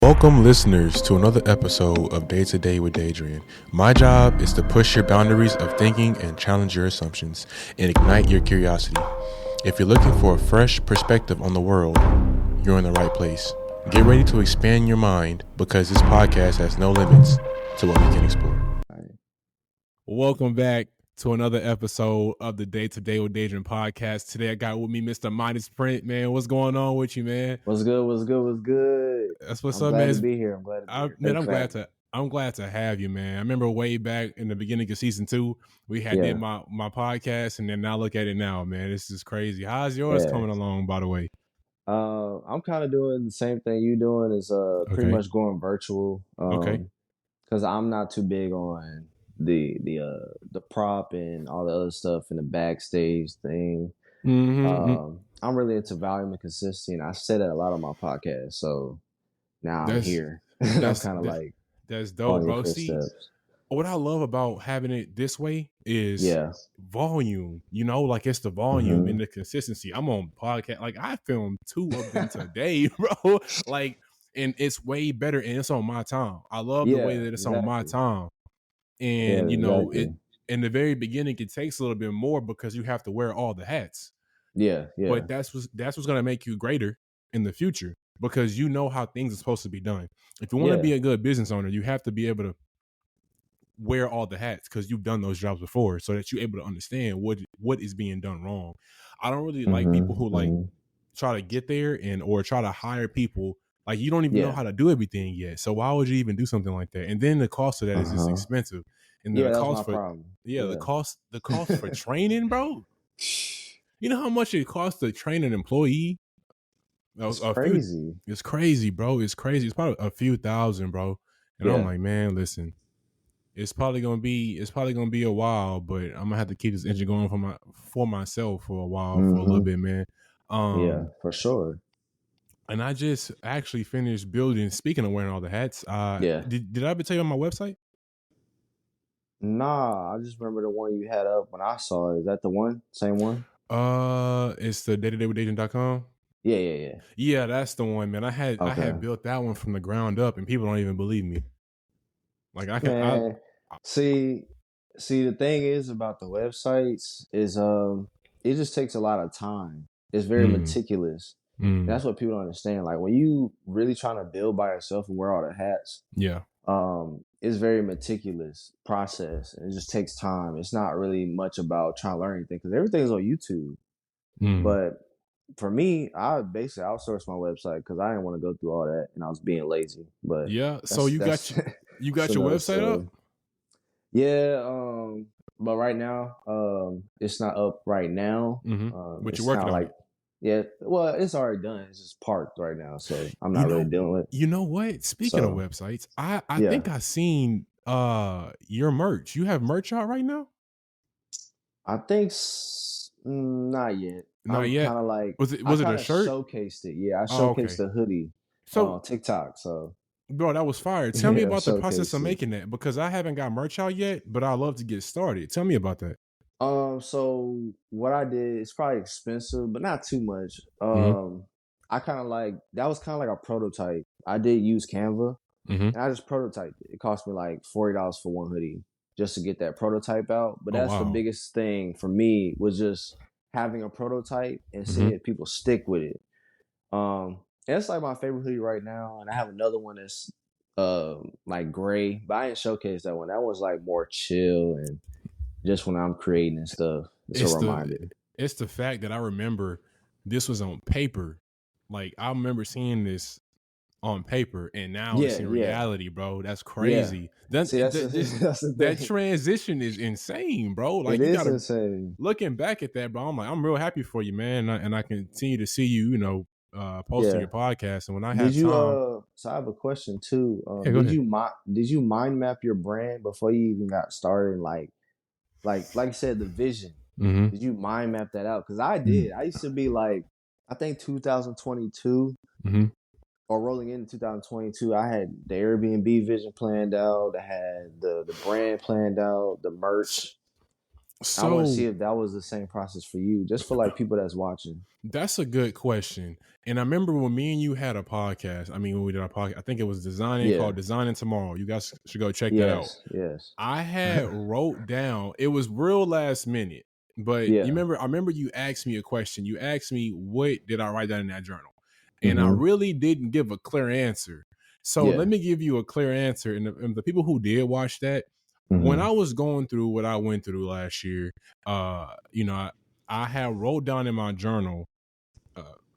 Welcome, listeners, to another episode of Day to Day with Daidrien. My job is to push your boundaries of thinking and challenge your assumptions and ignite your curiosity. If you're looking for a fresh perspective on the world, you're in the right place. Get ready to expand your mind because this podcast has no limits to what we can explore. Welcome back to another episode of the Day to Day with Daidrien podcast. Today I got with me Mr. Midas Print, man. What's going on with you, man? What's good? That's what's I'm up, glad man. to be here. I'm glad to have you, man. I remember way back in the beginning of season 2, we had did my podcast, and then now look at it now, man. This is crazy. How's yours coming along, by the way? I'm kind of doing the same thing you doing. Is pretty much going virtual. Because I'm not too big on the prop and all the other stuff in the backstage thing. I'm really into volume and consistency, and I said it a lot on my podcast. So now I'm here. That's kind of like that's dope, bro. See, what I love about having it this way is volume. You know, like it's the volume and the consistency. I'm on podcast, like I filmed 2 of them today, bro. Like, and it's way better, and it's on my time. I love the way that it's on my time. And you know, it in the very beginning, it takes a little bit more because you have to wear all the hats. But that's what's gonna make you greater in the future because you know how things are supposed to be done. If you want to be a good business owner, you have to be able to wear all the hats because you've done those jobs before, so that you're able to understand what is being done wrong. I don't really like people who like try to get there or try to hire people like you don't even know how to do everything yet. So why would you even do something like that? And then the cost of that is just expensive. And the cost for problem. The cost for training, bro. You know how much it costs to train an employee? It's crazy. It's crazy, bro. It's crazy. It's probably a few thousand, bro. And I'm like, man, listen, it's probably gonna be a while, but I'm gonna have to keep this engine going for myself for a while, for a little bit, man. For sure. And I just actually finished building. Speaking of wearing all the hats, did I ever tell you on my website? Nah, I just remember the one you had up when I saw it. Is that the one? Same one? It's the daydayWithDaidrien.com. Yeah, that's the one, man. I had built that one from the ground up, and people don't even believe me. Like see, the thing is about the websites is it just takes a lot of time. It's very meticulous. And that's what people don't understand. Like when you really trying to build by yourself and wear all the hats, it's very meticulous process. And it just takes time. It's not really much about trying to learn anything because everything's on YouTube. But for me, I basically outsourced my website because I didn't want to go through all that, and I was being lazy. But so you got your website up? Yeah, but right now, it's not up right now. But you're working on it. Yeah, well, it's already done. It's just parked right now, so I'm not really dealing with it. You know what? Speaking of websites, I think I seen your merch. You have merch out right now? I think not yet. Not yet. Kind of like was it a shirt? Showcased it. Yeah, I showcased the hoodie on TikTok. So, bro, that was fire. Tell me about the process of making that because I haven't got merch out yet, but I'd love to get started. Tell me about that. So what I did, it's probably expensive, but not too much. I kind of like that was kind of like a prototype. I did use Canva, and I just prototyped it. It cost me like $40 for one hoodie just to get that prototype out. But that's the biggest thing for me was just having a prototype and seeing if people stick with it. And it's like my favorite hoodie right now, and I have another one that's like gray, but I didn't showcase that one. That one's like more chill and just when I'm creating and stuff. It's a reminder. It's the fact that I remember this was on paper. Like I remember seeing this on paper, and now it's in reality, bro. That's crazy. That's that transition is insane, bro. Like it is insane. Looking back at that, bro, I'm real happy for you, man, and I continue to see you, posting your podcast. And when I have time, so I have a question too. Did you mind map your brand before you even got started? Like you said, the vision. Did you mind map that out? Because I did. I used to be like, I think 2022 or rolling into 2022, I had the Airbnb vision planned out. I had the brand planned out, the merch. I want to So see if that was the same process for you, just for like people that's watching. that's a good question. And I remember when me and you had a podcast. I mean, when we did our podcast, I think it was called Designing Tomorrow. You guys should go check that out. Yes. I had wrote down, it was real last minute, but I remember you asked me a question. You asked me, what did I write down in that journal? And I really didn't give a clear answer. So let me give you a clear answer. And the people who did watch that, when I was going through what I went through last year, I had wrote down in my journal,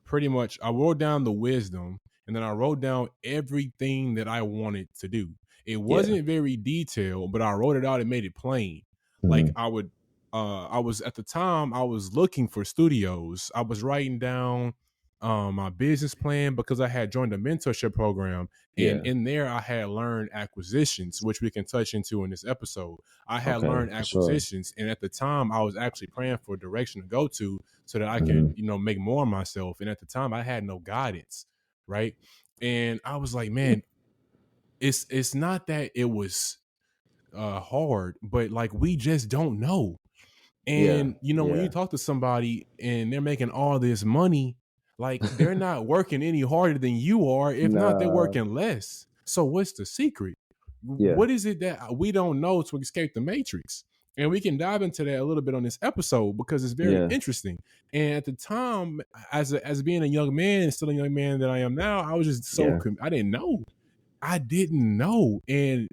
pretty much, I wrote down the wisdom, and then I wrote down everything that I wanted to do. It wasn't very detailed, but I wrote it out and made it plain. Like I was at the time, I was looking for studios. I was writing down my business plan because I had joined a mentorship program, and in there I had learned acquisitions, which we can touch into in this episode. I had learned acquisitions, and at the time I was actually praying for a direction to go to so that I could, make more of myself. And at the time I had no guidance, right? And I was like, man, it's not that it was hard, but like we just don't know. And when you talk to somebody and they're making all this money, like they're not working any harder than you are. If not, they're working less. So what's the secret? What is it that we don't know to escape the matrix? And we can dive into that a little bit on this episode because it's very interesting. And at the time, as being a young man and still a young man that I am now, I was just I didn't know. I didn't know. And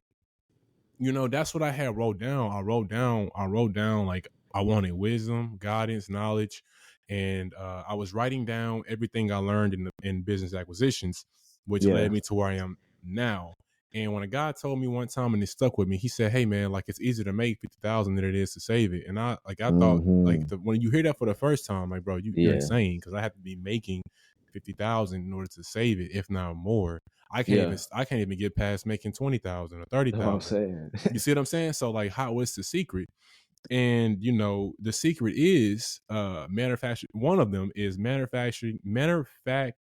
that's what I had wrote down. I wrote down like I wanted wisdom, guidance, knowledge, and I was writing down everything I learned in business acquisitions, which led me to where I am now. And when a guy told me one time, and it stuck with me, he said, "Hey man, like it's easier to make 50,000 than it is to save it." And I thought like when you hear that for the first time, like bro, you're insane, because I have to be making 50,000 in order to save it, if not more. I can't even get past making 20,000 or 30,000. You see what I'm saying? So like, what's the secret? And the secret is manufacturing. One of them is manufacturing. I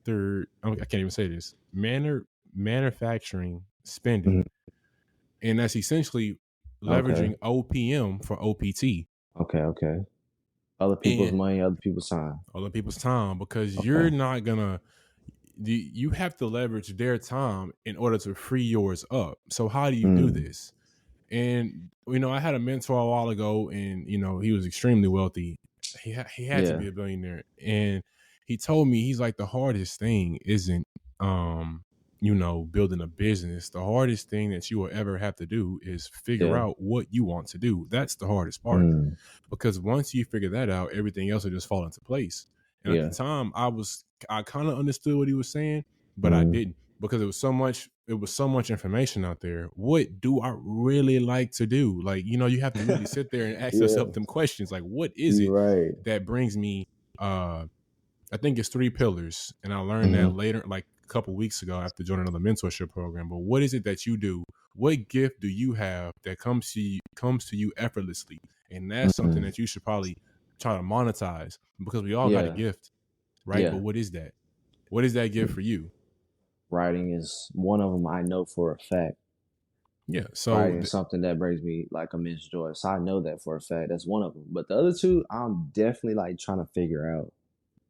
can't even say this. Manufacturing spending, and that's essentially leveraging OPM for OPT. Okay. Other people's money, other people's time. Because you're not gonna. You have to leverage their time in order to free yours up. So how do you do this? And I had a mentor a while ago, and he was extremely wealthy. He had to be a billionaire, and he told me, he's like, the hardest thing isn't building a business. The hardest thing that you will ever have to do is figure out what you want to do. That's the hardest part, because once you figure that out, everything else will just fall into place. And at the time, I kind of understood what he was saying, but I didn't, because it was so much information out there. What do I really like to do? Like, you have to really sit there and ask yourself them questions. Like, what is it that brings me, I think it's 3 pillars. And I learned that later, like a couple weeks ago after joining another mentorship program. But what is it that you do? What gift do you have that comes to you effortlessly? And that's something that you should probably try to monetize, because we all got a gift, right? But what is that? What is that gift for you? Writing is one of them, I know for a fact. Yeah, so writing is something that brings me like immense joy. So I know that for a fact. That's one of them. But the other 2, I'm definitely like trying to figure out.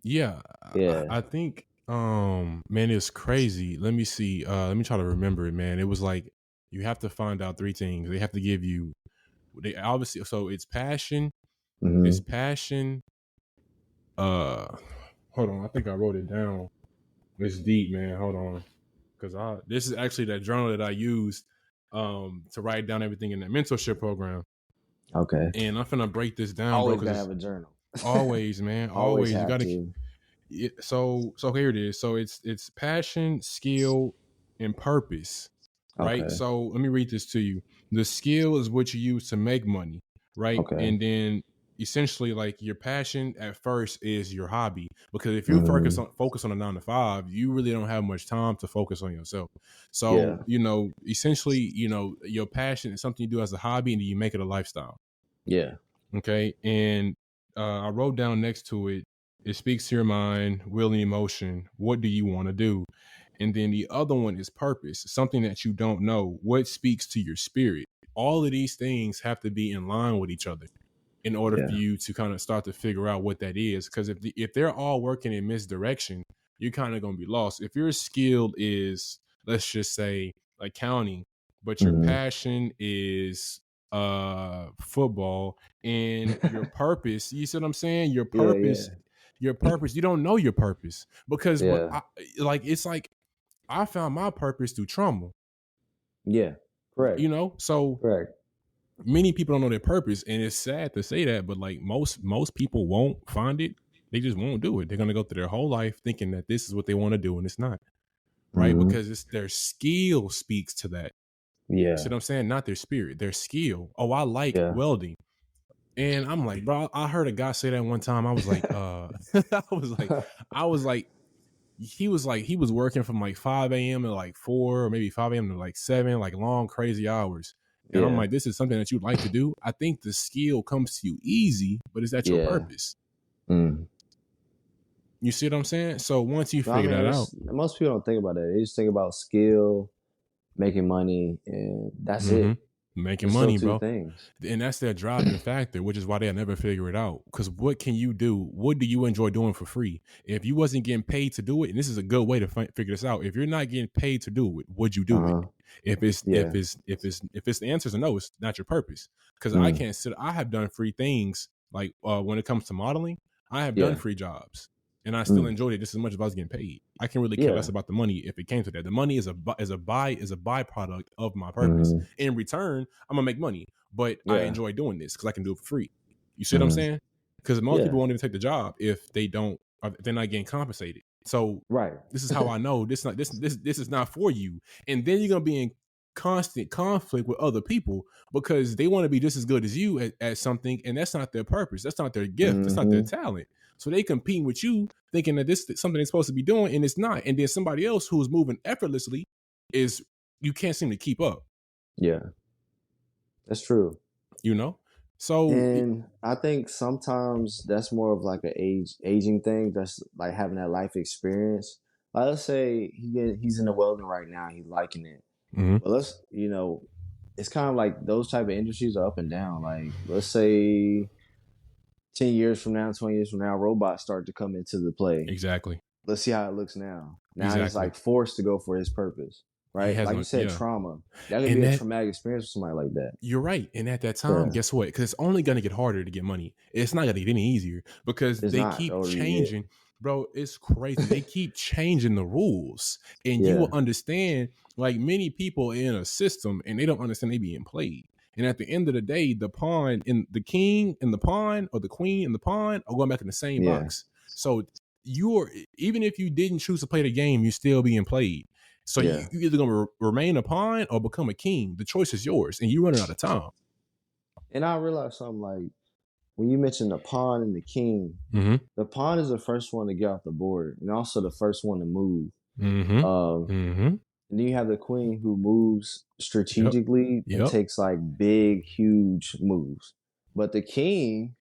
Yeah. I think man, it's crazy. Let me see. Let me try to remember it, man. It was like, you have to find out 3 things. They have to give you, they obviously, so it's passion. It's passion. Hold on, I think I wrote it down. It's deep, man. Hold on. Because this is actually that journal that I used to write down everything in that mentorship program. Okay. And I'm finna break this down, always bro. Gotta have a journal. Always, man. Always. You gotta to. So here it is. So it's passion, skill, and purpose. Right. Okay. So let me read this to you. The skill is what you use to make money, right? Okay. And then essentially, like, your passion at first is your hobby, because if you focus on a 9 to 5, you really don't have much time to focus on yourself. So essentially, your passion is something you do as a hobby, and then you make it a lifestyle. Yeah. Okay. And I wrote down next to it, it speaks to your mind, will, and emotion. What do you want to do? And then the other one is purpose, something that you don't know. What speaks to your spirit? All of these things have to be in line with each other. in order for you to kind of start to figure out what that is. Because if they're all working in misdirection, you're kind of going to be lost. If your skill is, let's just say, accounting, but your passion is football, and your purpose, you see what I'm saying? Your purpose, you don't know your purpose, because it's like I found my purpose through trauma. Yeah, correct. You know, so correct. Many people don't know their purpose, and it's sad to say that, but like most people won't find it. They just won't do it. They're gonna go through their whole life thinking that this is what they want to do, and it's not, right? Because it's their skill speaks to that. Yeah. You see what I'm saying? Not their spirit, their skill. Oh, I like welding. And I'm like, bro, I heard a guy say that one time. I was like, he was working from like 5 a.m. to like 4, or maybe 5 a.m. to like 7, like long, crazy hours. And I'm like, this is something that you'd like to do. I think the skill comes to you easy, but is that your purpose? You see what I'm saying? So once you figure that out, most people don't think about that. They just think about skill, making money, and that's it. Making money, bro. Things. And that's their driving factor, which is why they'll never figure it out. Because what can you do? What do you enjoy doing for free? If you wasn't getting paid to do it, and this is a good way to figure this out. If you're not getting paid to do it, would you do it? If the answer is a no, it's not your purpose. Because I can't sit. I have done free things, like when it comes to modeling. I have done free jobs, and I still enjoyed it just as much as I was getting paid. I can really care less about the money if it came to that. The money is a byproduct of my purpose. In return, I'm gonna make money, but I enjoy doing this because I can do it for free. You see what I'm saying? Because most people won't even take the job if they're not getting compensated. So this is how I know this is not for you. And then you're gonna be in constant conflict with other people because they want to be just as good as you at something, and that's not their purpose. That's not their gift. That's not their talent. So they competing with you, thinking that this is something they're supposed to be doing, and it's not. And then somebody else who's moving effortlessly you can't seem to keep up. Yeah, that's true. You know, so and I think sometimes that's more of like an aging thing. That's like having that life experience. Like, let's say he's in the welding right now, he's liking it. But it's kind of like those type of industries are up and down. Like, let's say 10 years from now, 20 years from now, robots start to come into the play. Exactly. Let's see how it looks now. Now he's like forced to go for his purpose, right? Like you said, trauma. That could be a traumatic experience for somebody like that. You're right. And at that time, guess what? Because it's only going to get harder to get money. It's not going to get any easier because they keep changing. Bro, it's crazy. They keep changing the rules. And you will understand, like, many people in a system, and they don't understand they being played. And at the end of the day, the pawn and the king and the pawn, or the queen and the pawn, are going back in the same box. So even if you didn't choose to play the game, you're still being played. So you're either going to remain a pawn or become a king. The choice is yours, and you're running out of time. And I realized something, like when you mentioned the pawn and the king, the pawn is the first one to get off the board, and also the first one to move. And then you have the queen who moves strategically and takes like big, huge moves. But the king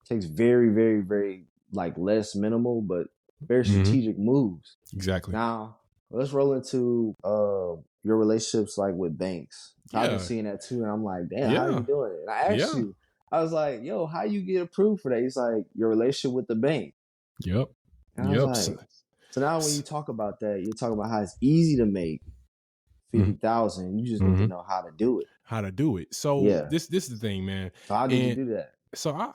takes very, very, very like less minimal, but very strategic moves. Exactly. Now, let's roll into your relationships like with banks. I've been seeing that too, and I'm like, damn, how are you doing it? And I asked you, I was like, yo, how you get approved for that? He's like, your relationship with the bank. Yep. And I was like, so now when you talk about that, you're talking about how it's easy to make 50,000. You just need to know how to do it. So this is the thing, man. So how did you do that? So I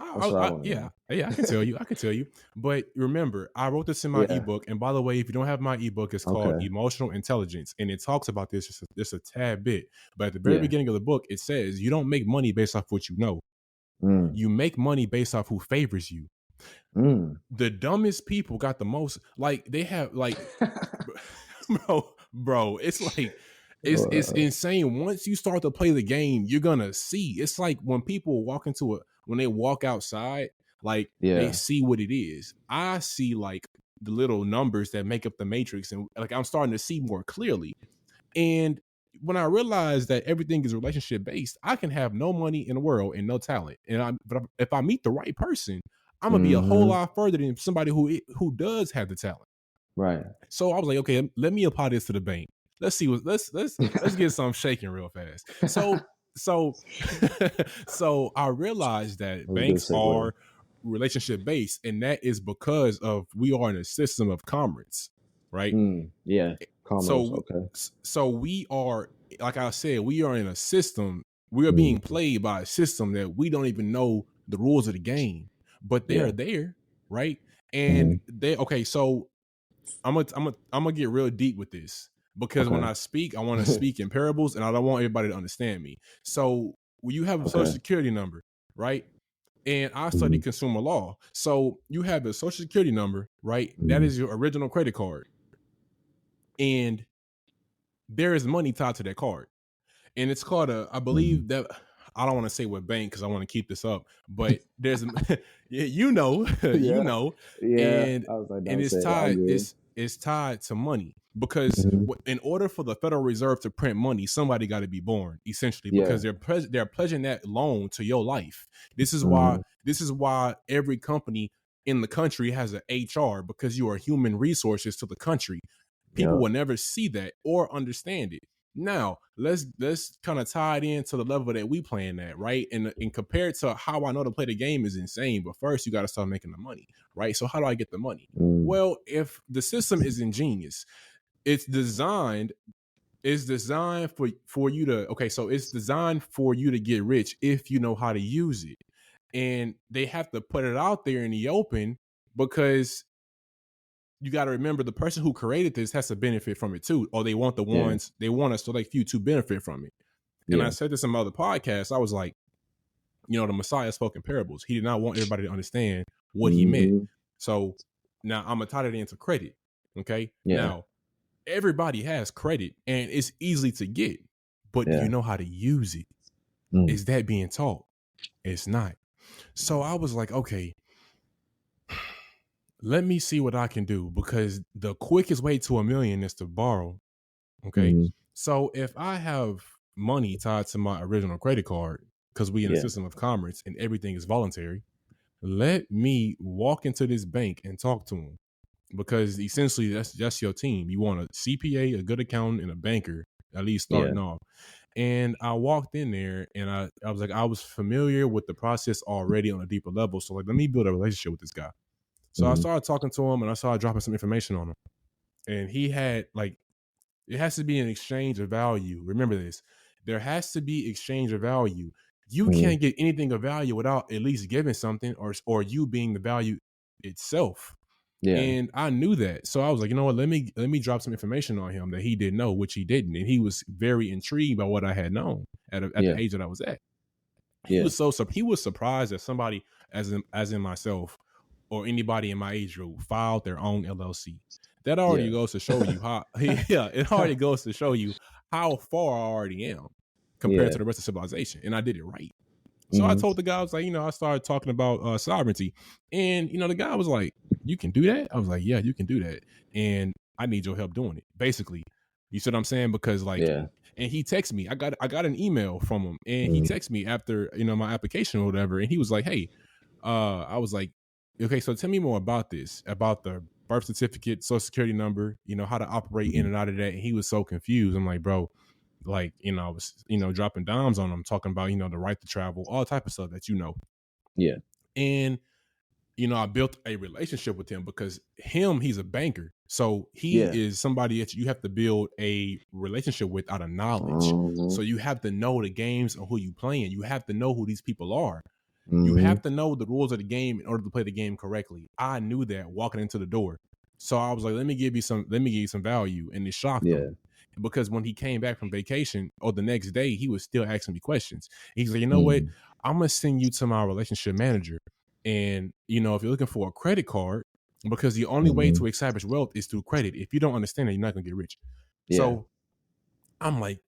can tell you. But remember, I wrote this in my ebook. And by the way, if you don't have my ebook, it's called Emotional Intelligence, and it talks about this just a tad bit. But at the very beginning of the book, it says you don't make money based off what you know. You make money based off who favors you. The dumbest people got the most. Like, they have like, bro. It's like. It's insane. Once you start to play the game, you're gonna see. It's like when people when they walk outside, like they see what it is. I see like the little numbers that make up the matrix, and like I'm starting to see more clearly. And when I realize that everything is relationship based, I can have no money in the world and no talent. But if I meet the right person, I'm gonna be a whole lot further than somebody who does have the talent. Right. So I was like, okay, let me apply this to the bank. Let's see let's get something shaking real fast. so so I realized that banks are relationship based, and that is because of we are in a system of commerce, right? Yeah, commerce. So we are, like I said, we are in a system. We are being played by a system that we don't even know the rules of the game, but they are there, right? And they okay. So I'm gonna get real deep with this because when I speak, I want to speak in parables, and I don't want everybody to understand me. So when you have a social security number, right? And I study consumer law. So you have a social security number, right? That is your original credit card. And there is money tied to that card. And it's called I believe that, I don't want to say what bank because I want to keep this up, but there's, you know, you know, and I was like, and it's tied to money because in order for the Federal Reserve to print money, somebody got to be born essentially because they're pledging that loan to your life. This is why every company in the country has an HR, because you are human resources to the country. People will never see that or understand it. Now, let's kind of tie it into the level that we playing at, right? And compared to how I know to play the game is insane. But first, you got to start making the money, right? So how do I get the money? Well, if the system is ingenious, it's designed for you to, okay, so it's designed for you to get rich if you know how to use it. And they have to put it out there in the open because you got to remember the person who created this has to benefit from it too, or they want they want a select few to benefit from it. And I said this in my other podcast. I was like, the Messiah spoke in parables. He did not want everybody to understand what he meant. So now I'm gonna tie that into credit. Okay. Now everybody has credit and it's easy to get, but do you know how to use it? Is that being taught? It's not. So I was like, okay, let me see what I can do, because the quickest way to $1 million is to borrow. Okay. So if I have money tied to my original credit card, because we in a system of commerce and everything is voluntary, let me walk into this bank and talk to them, because essentially that's your team. You want a CPA, a good accountant, and a banker, at least starting off. And I walked in there and I was like, I was familiar with the process already on a deeper level. So like, let me build a relationship with this guy. So I started talking to him and I started dropping some information on him. And he had it has to be an exchange of value. Remember this. There has to be exchange of value. You can't get anything of value without at least giving something or you being the value itself. And I knew that. So I was like, you know what, let me drop some information on him that he didn't know, which he didn't. And he was very intrigued by what I had known at the age that I was at. He was surprised that somebody as in myself or anybody in my age group filed their own LLC. That already goes to show you how it already goes to show you how far I already am compared to the rest of civilization. And I did it right. So I told the guy, I was like, I started talking about sovereignty. And, the guy was like, you can do that? I was like, yeah, you can do that. And I need your help doing it. Basically, you see what I'm saying? Because and he texted me. I got an email from him and he texted me after, my application or whatever. And he was like, hey, I was like, okay, so tell me more about this, about the birth certificate, social security number, how to operate in and out of that. And he was so confused. I'm like, bro, I was, dropping dimes on him, talking about, the right to travel, all type of stuff that And, I built a relationship with him because he's a banker. So he is somebody that you have to build a relationship with out of knowledge. So you have to know the games and who you playing. You have to know who these people are. You have to know the rules of the game in order to play the game correctly. I knew that walking into the door. So I was like, let me give you some value. And it shocked him. Because when he came back from vacation or the next day, he was still asking me questions. He's like, you know what? I'm going to send you to my relationship manager. And, if you're looking for a credit card, because the only way to establish wealth is through credit. If you don't understand it, you're not going to get rich. So I'm like,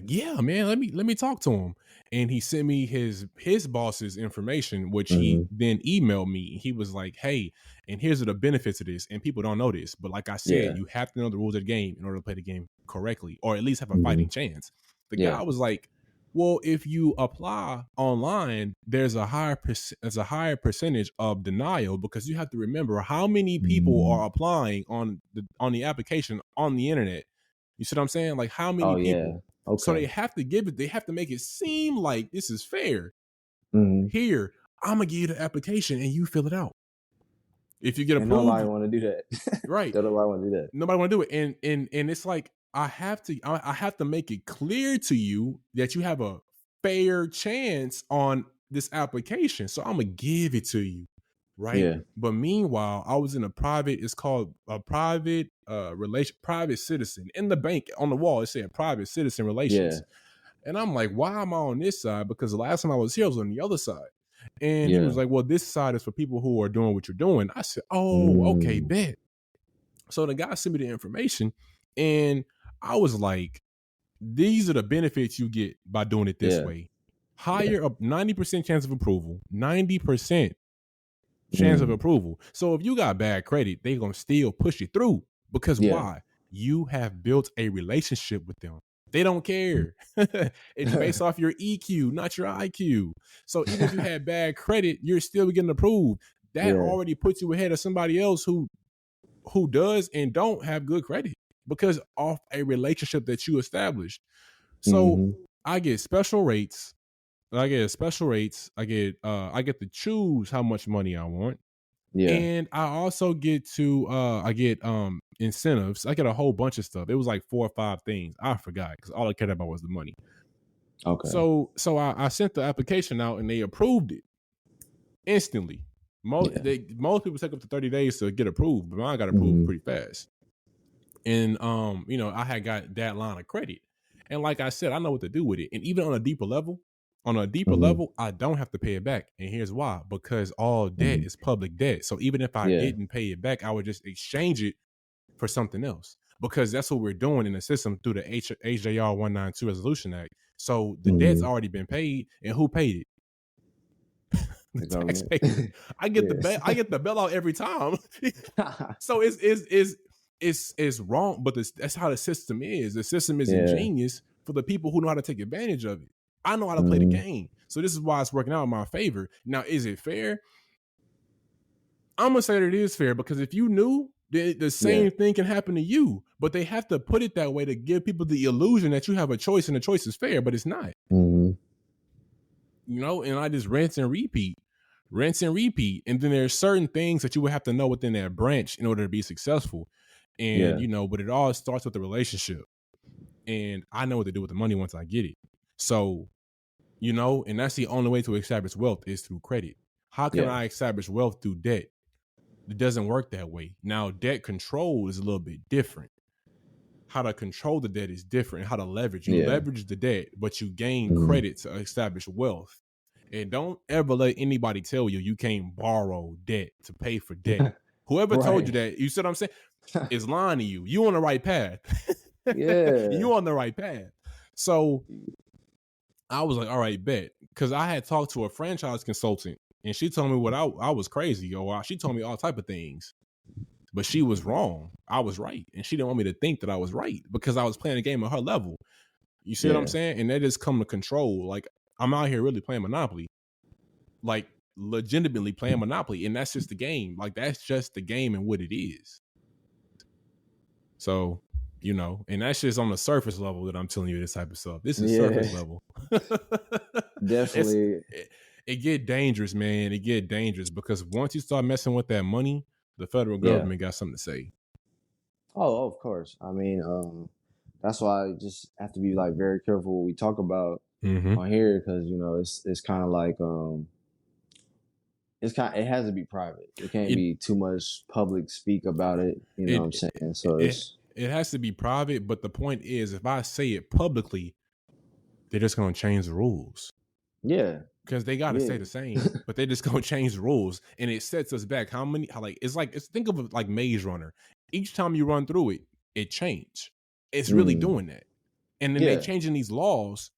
yeah, man, let me talk to him. And he sent me his boss's information, which he then emailed me. He was like, hey, and here's the benefits of this. And people don't know this, but like I said, you have to know the rules of the game in order to play the game correctly, or at least have a fighting chance. The guy was like, well, if you apply online, there's a higher percentage of denial, because you have to remember how many people are applying on the application on the internet. You see what I'm saying? Like how many people? Okay. So they have to give it. They have to make it seem like this is fair. Mm-hmm. Here, I'm gonna give you the application and you fill it out. If you get approved, nobody want to do that. Right? Nobody want to do that. Nobody want to do it. And it's like I have to make it clear to you that you have a fair chance on this application. So I'm gonna give it to you. Right. Yeah. But meanwhile, I was in a private, it's called a private private citizen. In the bank on the wall, it said private citizen relations. Yeah. And I'm like, why am I on this side? Because the last time I was here, I was on the other side. And he was like, well, this side is for people who are doing what you're doing. I said, oh, okay, bet. So the guy sent me the information and I was like, these are the benefits you get by doing it this way. Higher up 90% chance of approval, 90% chance of approval. So if you got bad credit, they're going to still push you through because why? You have built a relationship with them. They don't care. It's based off your EQ, not your IQ. So even if you had bad credit, you're still getting approved. That already puts you ahead of somebody else who does and don't have good credit because of a relationship that you established. So I get special rates. I get to choose how much money I want. Yeah. And I also get to incentives. I get a whole bunch of stuff. It was like 4 or 5 things. I forgot because all I cared about was the money. Okay. So I sent the application out and they approved it instantly. Most people take up to 30 days to get approved, but mine got approved pretty fast. And I had got that line of credit. And like I said, I know what to do with it. And even on a deeper level, I don't have to pay it back. And here's why. Because all debt is public debt. So even if I didn't pay it back, I would just exchange it for something else. Because that's what we're doing in the system through the HJR 192 Resolution Act. So the debt's already been paid. And who paid it? The taxpayer. I get the bailout every time. So it's wrong, but that's how the system is. The system is ingenious for the people who know how to take advantage of it. I know how to play the game. So this is why it's working out in my favor. Now, is it fair? I'm going to say that it is fair because if you knew, the same thing can happen to you. But they have to put it that way to give people the illusion that you have a choice and the choice is fair, but it's not. And I just rinse and repeat. And then there's certain things that you would have to know within that branch in order to be successful. And, but it all starts with the relationship. And I know what to do with the money once I get it. So, and that's the only way to establish wealth is through credit. How can I establish wealth through debt? It doesn't work that way. Now, debt control is a little bit different. How to control the debt is different. How to leverage. You leverage the debt, but you gain credit to establish wealth. And don't ever let anybody tell you can't borrow debt to pay for debt. Whoever told you that, you see what I'm saying, is lying to you. You on the right path. You on the right path. So I was like, all right, bet. Because I had talked to a franchise consultant and she told me what I was crazy. She told me all type of things. But she was wrong. I was right. And she didn't want me to think that I was right because I was playing a game at her level. You see what I'm saying? And that just come to control. Like, I'm out here really playing Monopoly. Like, legitimately playing Monopoly. And that's just the game. Like, that's just the game and what it is. So, and that's just on the surface level that I'm telling you this type of stuff. This is surface level. Definitely. It get dangerous, man. It get dangerous because once you start messing with that money, the federal government got something to say. Oh, of course. I mean, that's why I just have to be like very careful what we talk about on here because it's kind of like it has to be private. It can't be too much public speak about it. You know what I'm saying? So it has to be private. But the point is, if I say it publicly, they're just gonna change the rules. Yeah. Because they got to stay the same, but they're just going to change the rules. And it sets us back. Think of it like Maze Runner. Each time you run through it, it changes. It's really doing that. And then they're changing these laws.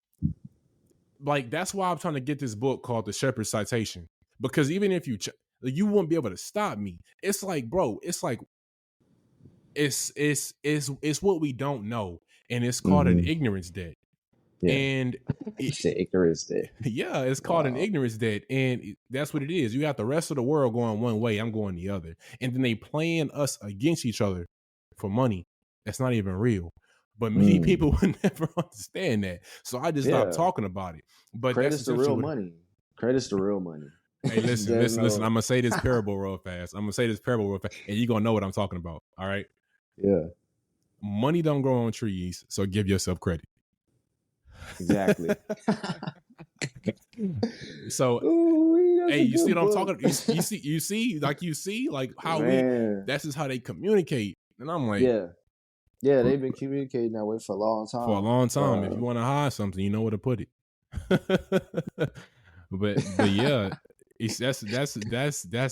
Like, that's why I'm trying to get this book called The Shepherd's Citation. Because even if you won't be able to stop me. It's like, bro, it's what we don't know. And it's called an ignorance debt. Yeah. And it's an ignorance debt. Yeah, it's called an ignorance debt. And that's what it is. You got the rest of the world going one way, I'm going the other. And then they playing us against each other for money. That's not even real. But many people would never understand that. So I just stopped talking about it. But credit's the real money. Credit's the real money. Hey, listen. I'm going to say this parable real fast. And you're going to know what I'm talking about. All right? Yeah. Money don't grow on trees, so give yourself credit. Exactly. So, hey, you see what I'm talking? You see how that's just how they communicate. And I'm like, yeah, they've been communicating that way for a long time. If you want to hide something, you know where to put it. but yeah, that's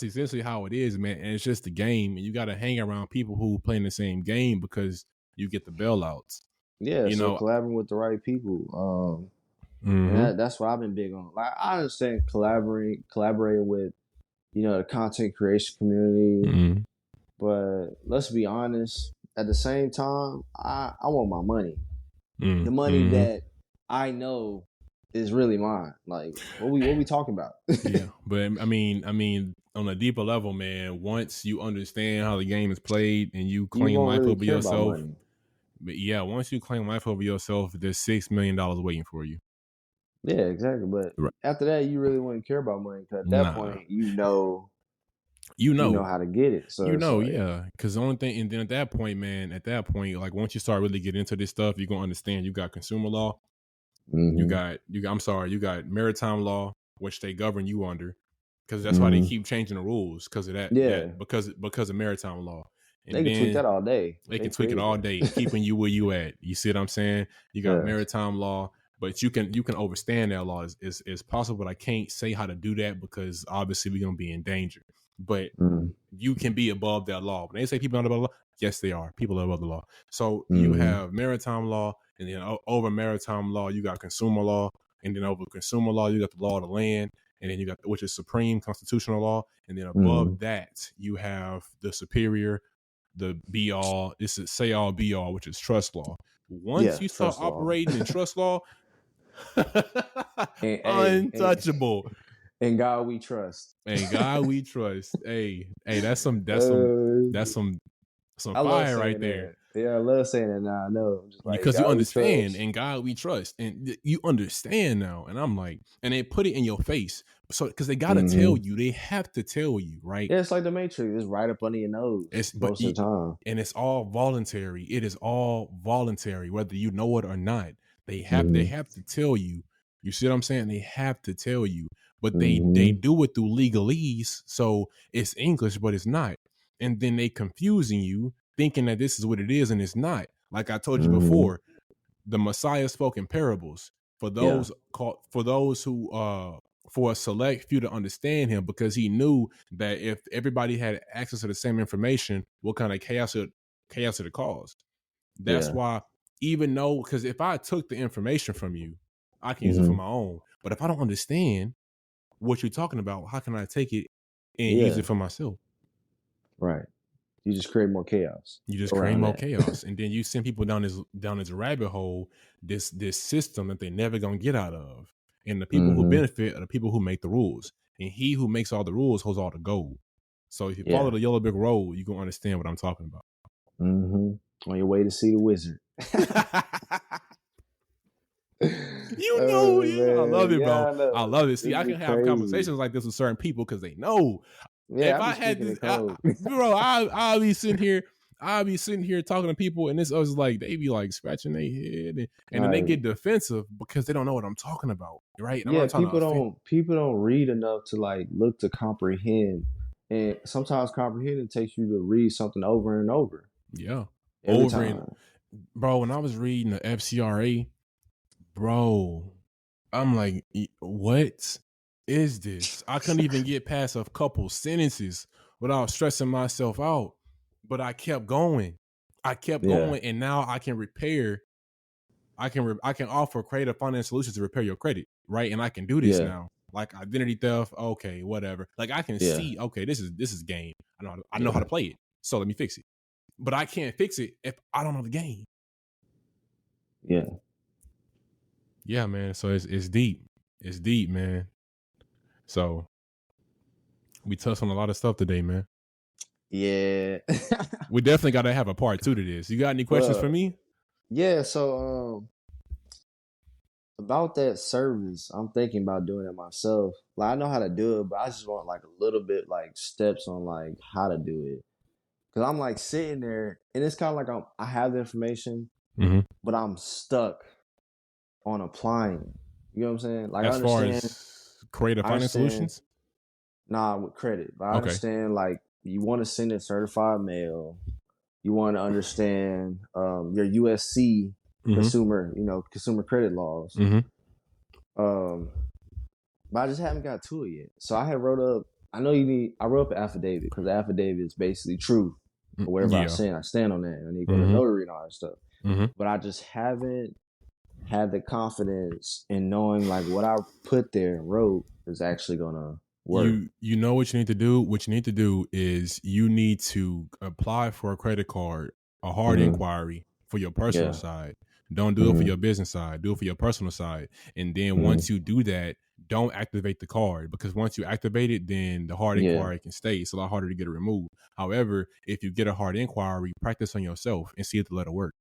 essentially how it is, man. And it's just a game, and you got to hang around people who playing the same game because you get the bailouts. Yeah, so collaborating with the right people. And that's what I've been big on. Like, I understand collaborating with, the content creation community. But let's be honest, at the same time, I want my money. The money that I know is really mine. Like, what we talking about? Yeah, but I mean, on a deeper level, man, once you understand how the game is played and you claim life over yourself, but yeah, once you claim life over yourself, there's $6 million waiting for you. Yeah, exactly. But after that, you really wouldn't care about money because at that point, you know how to get it. So yeah. Because the only thing, and then at that point, like once you start really getting into this stuff, you're gonna understand you got consumer law, you got maritime law, which they govern you under, because that's why they keep changing the rules because of that. Yeah, because of maritime law. And they can tweak that all day. They can tweak it all day, keeping you where you at. You see what I'm saying? You got maritime law. But you can overstand that law is possible, but I can't say how to do that because obviously we're gonna be in danger. But you can be above that law. When they say people are above the law, yes, they are. People are above the law. So you have maritime law, and then over maritime law, you got consumer law, and then over consumer law, you got the law of the land, and then you got which is supreme constitutional law, and then above that, you have the superior, the be all. This is say all be all, which is trust law. Once you start operating in trust law, untouchable. And God we trust. Hey, that's some fire right there. Yeah, I love saying that now. I know. Like, because you understand, and God we trust, and you understand now. And I'm like, and they put it in your face, so because they gotta tell you, they have to tell you, right? Yeah, it's like the Matrix. It's right up under your nose. Most of the time, and it's all voluntary. It is all voluntary, whether you know it or not. They have to tell you. You see what I'm saying? They have to tell you, but they do it through legalese, so it's English, but it's not. And then they confusing you, thinking that this is what it is, and it's not. Like I told you before, the Messiah spoke in parables for those who for a select few to understand him, because he knew that if everybody had access to the same information, what kind of chaos it cause. That's why, even though, because if I took the information from you, I can use it for my own. But if I don't understand what you're talking about, how can I take it and use it for myself? Right. You just create more chaos. And then you send people down this rabbit hole, this system that they never gonna get out of. And the people who benefit are the people who make the rules. And he who makes all the rules holds all the gold. So if you follow the yellow brick road, you gonna understand what I'm talking about. On your way to see the wizard. I love it, bro. I love it. See, I can have conversations like this with certain people because they know. Yeah, if I had this, I'll be sitting here. I'll be sitting here talking to people, and this was like they be like scratching their head, and then they get defensive because they don't know what I'm talking about, right? And people don't read enough to like look to comprehend, and sometimes comprehending takes you to read something over and over. Yeah, every time. Bro, when I was reading the FCRA, bro, I'm like, what is this? I couldn't even get past a couple sentences without stressing myself out. But I kept going. Going, and now I can repair. I can offer creative finance solutions to repair your credit, right? And I can do this now. Like identity theft, okay, whatever. Like I can see, okay, this is game. I know how to play it. So let me fix it. But I can't fix it if I don't know the game. Yeah. Yeah, man. So it's deep. It's deep, man. So we touched on a lot of stuff today, man. Yeah. We definitely got to have a part 2 to this. You got any questions for me? Yeah, so about that service, I'm thinking about doing it myself. Like I know how to do it, but I just want like a little bit like steps on like how to do it. Cause I'm like sitting there, and it's kind of like I have the information, but I'm stuck on applying. You know what I'm saying? Like As far as creative I finance understand. solutions. Nah, with credit, but I Okay. understand. Like you want to send it certified mail. You want to understand your USC consumer, consumer credit laws. But I just haven't got to it yet. So I had wrote up. I wrote up an affidavit because the affidavit is basically true. Wherever I stand on that. And I need to go to notary and all that stuff. But I just haven't had the confidence in knowing like what I put there and wrote is actually gonna work. You know what you need to do? What you need to do is you need to apply for a credit card, a hard inquiry for your personal side. Don't do it for your business side. Do it for your personal side. And then once you do that, don't activate the card, because once you activate it, then the hard inquiry can stay. It's a lot harder to get it removed. However, if you get a hard inquiry, practice on yourself and see if the letter work.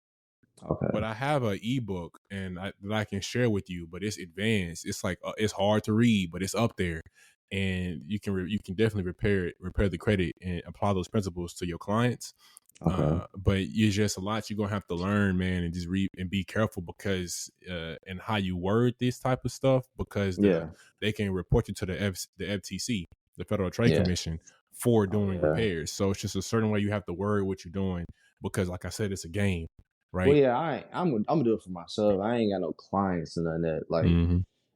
Okay. But I have an ebook that I can share with you, but it's advanced. It's like it's hard to read, but it's up there, and you can definitely repair the credit and apply those principles to your clients. Okay. But it's just a lot you're gonna have to learn, man, and just read and be careful because and how you word this type of stuff, because they can report you to the FTC, the Federal Trade Commission, for doing repairs. So it's just a certain way you have to word what you're doing, because like I said, it's a game. Right. Well, yeah, I'm gonna do it for myself. I ain't got no clients and none of that. Like,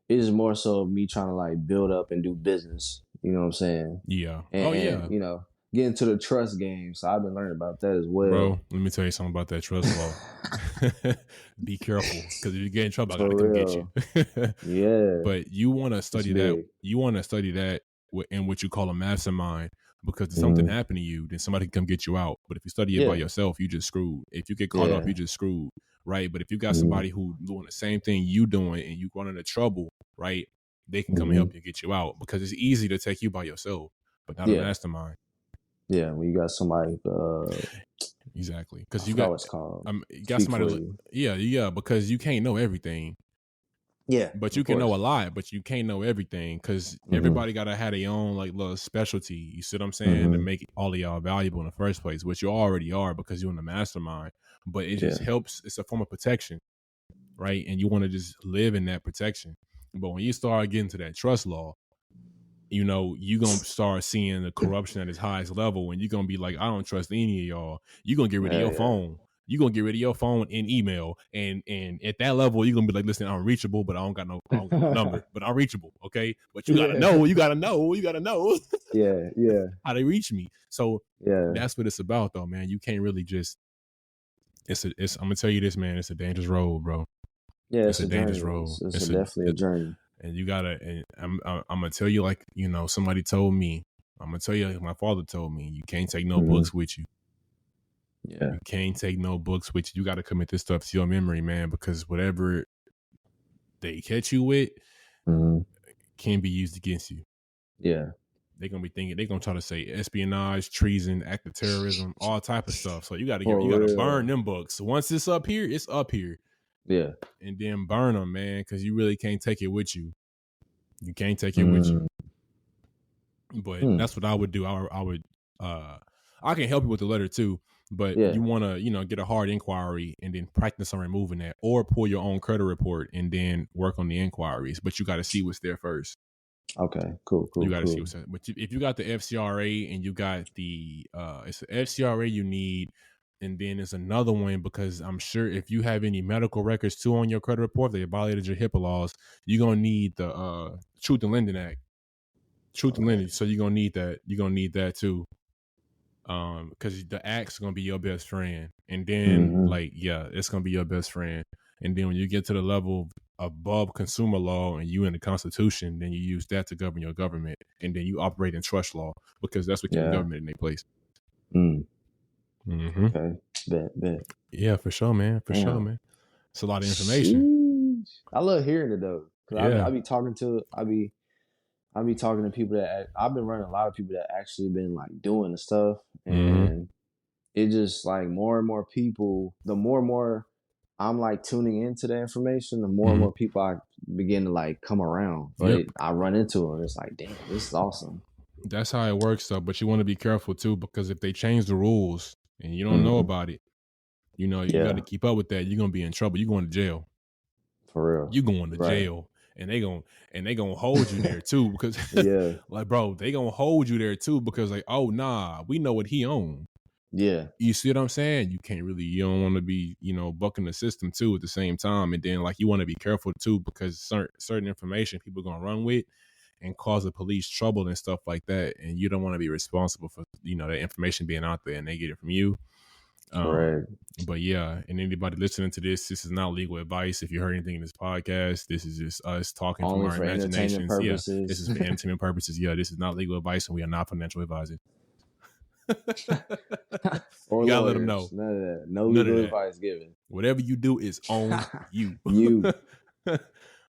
it's more so me trying to like build up and do business. You know what I'm saying? Yeah. And get into the trust game. So I've been learning about that as well. Bro, let me tell you something about that trust law. Be careful, because if you get in trouble, I gotta come get you. Yeah. But you want to study that. You want to study that in what you call a mastermind, because if something happened to you, then somebody can come get you out. But if you study it by yourself, you just screwed. If you get caught up, you just screwed. Right. But if you got somebody who doing the same thing you doing and you run into trouble, right, they can come and help you get you out, because it's easy to take you by yourself, but not a mastermind. Yeah, when you got somebody, exactly, because you got somebody. Because you can't know everything. Yeah, but you can know a lot, but you can't know everything, because everybody gotta have their own like little specialty. You see what I'm saying? To make all of y'all valuable in the first place, which you already are because you're in the mastermind. But it just helps. It's a form of protection, right? And you want to just live in that protection. But when you start getting to that trust law, you're going to start seeing the corruption at its highest level, and you're going to be like, I don't trust any of y'all. You're going to get rid of your phone. You're going to get rid of your phone and email. And at that level, you're going to be like, listen, I'm reachable, but I don't got no number, but I'm reachable. Okay. But you got to know, yeah. how they reach me. So that's what it's about though, man. You can't really just, I'm going to tell you this, man, it's a dangerous road, bro. Yeah. It's a dangerous road. It's definitely a journey. And you gotta, and I'm gonna tell you, like, somebody told me, I'm gonna tell you, like my father told me, you can't take no books with you. Yeah. You can't take no books with you. You gotta commit this stuff to your memory, man, because whatever they catch you with can be used against you. Yeah. They're gonna be thinking, they're gonna try to say espionage, treason, act of terrorism, all type of stuff. So you gotta burn them books. Once it's up here, it's up here. Yeah. And then burn them, man, because you really can't take it with you. You can't take it with you. But that's what I would do. I can help you with the letter too, but you want to, get a hard inquiry and then practice on removing that, or pull your own credit report and then work on the inquiries. But you got to see what's there first. Okay, cool. You got to see what's there. But if you got the FCRA and you got it's the FCRA you need, and then there's another one, because I'm sure if you have any medical records too on your credit report, they violated your HIPAA laws, you're gonna need the Truth in Lending Act. Truth in Lending. So you're gonna need that. You're gonna need that too. Because the act's gonna be your best friend. And then it's gonna be your best friend. And then when you get to the level above consumer law and you in the Constitution, then you use that to govern your government. And then you operate in trust law, because that's what keeps the government in their place. Okay. Bet. Yeah, for sure, man. Sure, man. It's a lot of information. I love hearing it though. Cause I be talking to people that I've been running a lot of people that actually been like doing the stuff, and it just like more and more people. The more and more I'm like tuning into the information, the more and more people I begin to like come around. But I run into it. It's like, damn, this is awesome. That's how it works, though. But you want to be careful too, because if they change the rules and you don't know about it, you got to keep up with that. You're gonna be in trouble. You're going to jail. For real. You going to jail, and they gonna hold you there too, because like, bro, they gonna hold you there too, because like, oh nah, we know what he owned. Yeah. You see what I'm saying? You don't want to be, bucking the system too at the same time. And then like, you want to be careful too, because certain information people are going to run with and cause the police trouble and stuff like that. And you don't want to be responsible for, that information being out there and they get it from you. Correct. But yeah, and anybody listening to this is not legal advice. If you heard anything in this podcast, this is just us talking only from our imaginations. Yeah, this is for entertainment purposes. Yeah, this is not legal advice, and we are not financial advisors. Or you gotta lawyers. let them know. None of that. No legal advice given. Whatever you do is on you.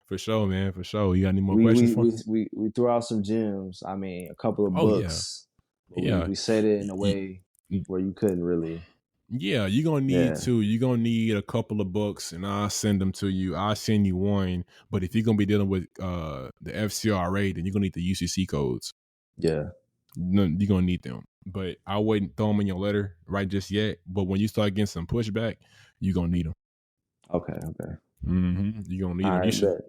For sure, man. For sure. You got any more questions for me? We threw out some gems. I mean, a couple of books. Yeah. We said it in a way where you couldn't really. Yeah, you're going to need two. You're going to need a couple of books, and I'll send them to you. I'll send you one. But if you're going to be dealing with the FCRA, then you're going to need the UCC codes. Yeah. You're going to need them. But I wouldn't throw them in your letter right just yet. But when you start getting some pushback, you're going to need them. Okay. You're going to need them.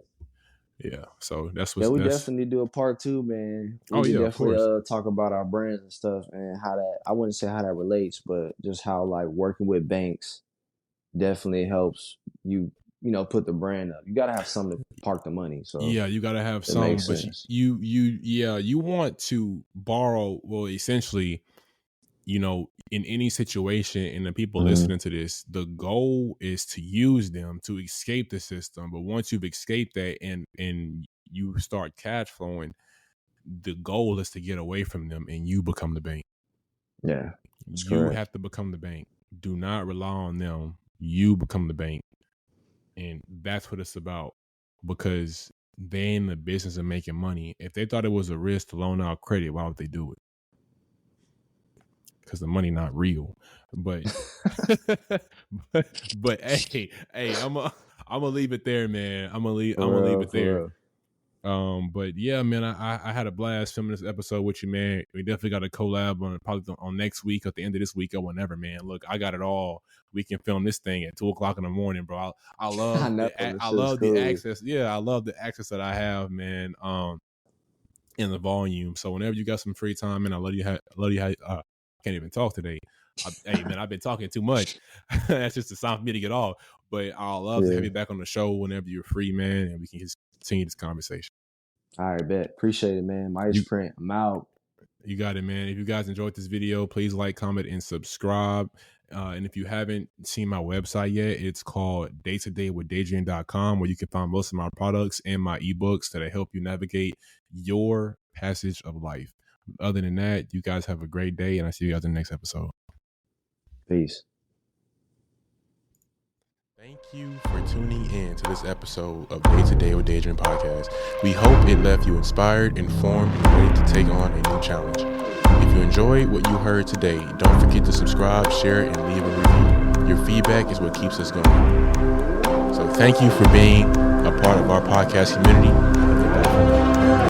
Yeah, so that's what. Yeah, we definitely do a part 2, man. We definitely talk about our brands and stuff and how that, I wouldn't say how that relates, but just how like working with banks definitely helps you, put the brand up. You got to have something to park the money. So yeah, you got to have something, but you want to borrow. Well, essentially, in any situation, and the people listening to this, the goal is to use them to escape the system. But once you've escaped that and you start cash flowing, the goal is to get away from them and you become the bank. Yeah. You have to become the bank. Do not rely on them. You become the bank. And that's what it's about, because they're in the business of making money. If they thought it was a risk to loan out credit, why would they do it? Because the money not real. But but hey, I'm gonna leave it there, man. I'm gonna leave it there. But yeah, man, I had a blast filming this episode with you, man. We definitely got a collab on next week, at the end of this week, or whenever, man. Look, I got it all. We can film this thing at 2:00 in the morning, bro. I love the access. Yeah, I love the access that I have, man. In the volume. So whenever you got some free time, man, I love you. Can't even talk today. Hey, man, I've been talking too much. That's just a sign for me to get off. But I'll love to have you back on the show whenever you're free, man, and we can just continue this conversation. All right, bet. Appreciate it, man. Midas Print. I'm out. You got it, man. If you guys enjoyed this video, please like, comment, and subscribe. And if you haven't seen my website yet, it's called daytodaywithdaidrien.com, where you can find most of my products and my ebooks that help you navigate your passage of life. Other than that, you guys have a great day, and I'll see you guys in the next episode. Peace. Thank you for tuning in to this episode of Day to Day with Daidrien podcast. We hope it left you inspired, informed, and ready to take on a new challenge. If you enjoyed what you heard today, don't forget to subscribe, share, and leave a review. Your feedback is what keeps us going. So thank you for being a part of our podcast community.